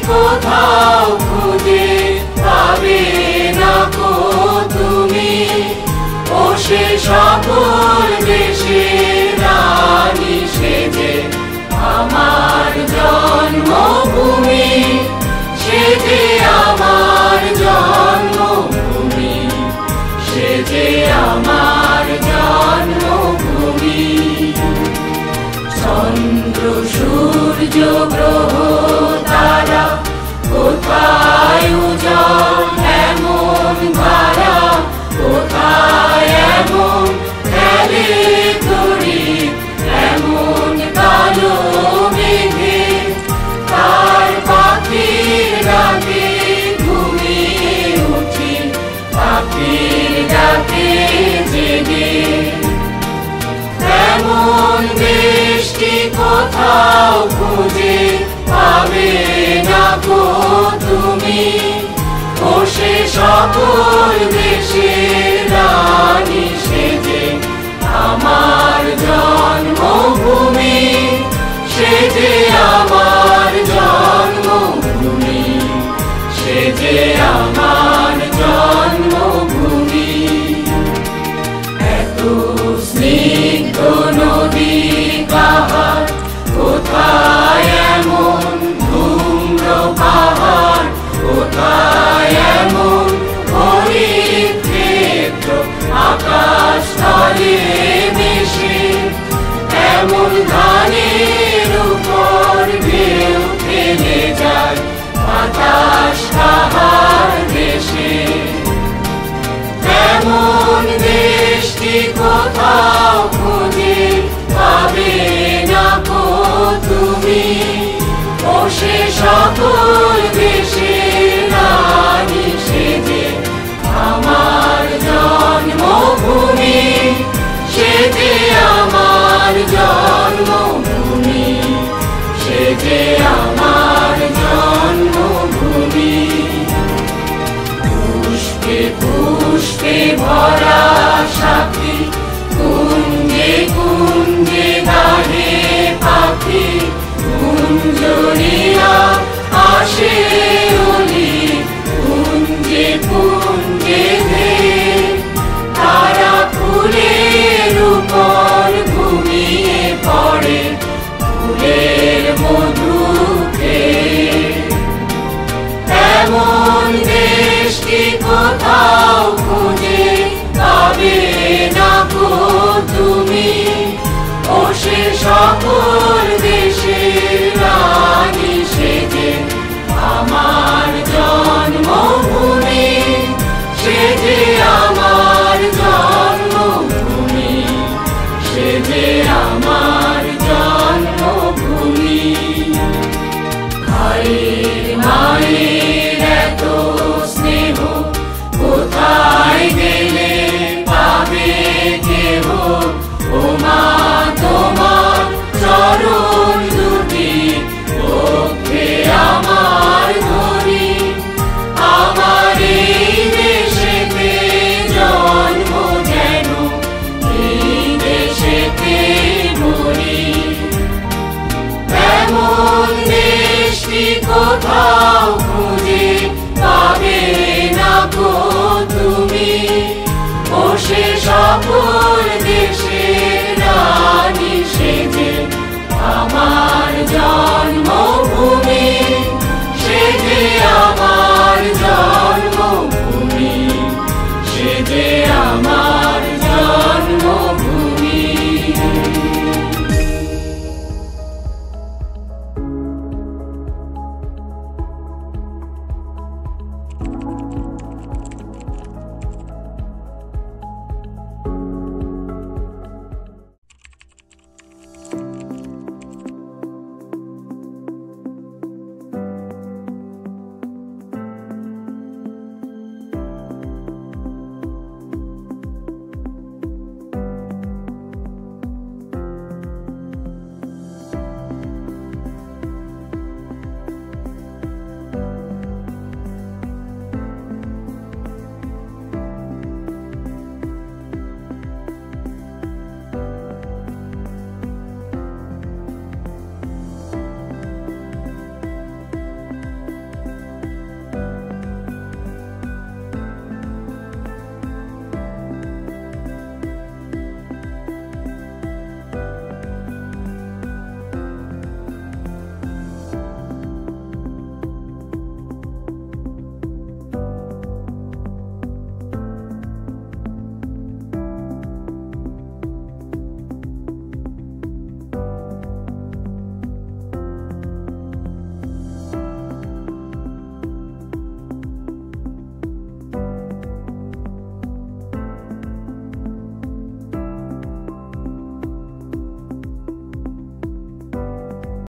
কোথাও খুঁজে পাবে না গো তুমি, ও সে সকল দেশের রানী সেজে আমার জন্মভূমি, সেজে আমার জন্মভূমি, সেজে আমার জন্মভূমি। চন্দ্র সূর্য গ্রহ তারা কোথায় উজ্জ্বল এমন ধারা, কোথায় এমন খেলে তড়িৎ এমন কালো মেঘে, তার পাখির ডাকে ঘুমিয়ে উঠি, পাখির ডাকে জেগে। তেমন দেশটি কোথাও খুঁজে পাবে না গো তুমি, ও সে সকল দেশের রানী সেজে আমার জন্মভূমি, সেজে আমার জন্মভূমি, সেজে আমার জন্মভূমি। এত স্নিগ্ধ নদী পাহাড়, কোথায় এমন ধূম্র পাহাড়, কোথায় এমন হরিৎ ক্ষেত্র আকাশ তলে মিশে, এমন ধানের উপর ঢেউ খেলে যায় বাতাস তাহার দেশে। তেমন দেশটি কোথাও খুঁজে পাবে না গো তুমি, ও সে সকল দেশের রানী সেজে আমার জন্মভূমি, সেজে আমার জন্মভূমি, সেজে আমার জন্মভূমি। পুষ্পে পুষ্পে ভরা সাথী, কুঞ্জে কুঞ্জে গাহে পাখি, কুঞ্জরিয়া আসে অলি, কুঞ্জে কুঞ্জে তারা ফুলের উপর ঘুমিয়ে পড়ে, ফুলের মধু খেয়ে। এমন দেশটি কোথাও খুঁজে পাবে না গো তুমি, ও সে সকল দেশের রানী সেজে আমার জন্মভূমি, সেজে আমার জন্মভূমি, সেজে আমার জন্মভূমি। ভাইয়ের মায়ের এত স্নেহ কোথায় গেলে পাবে কেহ, ও মা তোমার চরণ দুটি পক্ষে আমার ধরি, আমার এই দেশেতে জন্ম যেন এই দেশেতে মরি। তেমন দেশটি কোথাও খুঁজে পাবে না গো তুমি, ও সে সকল দেশের রানী সেজে আমার জন্মভূমি, সেজে আমার জন্মভূমি, সেজে আমার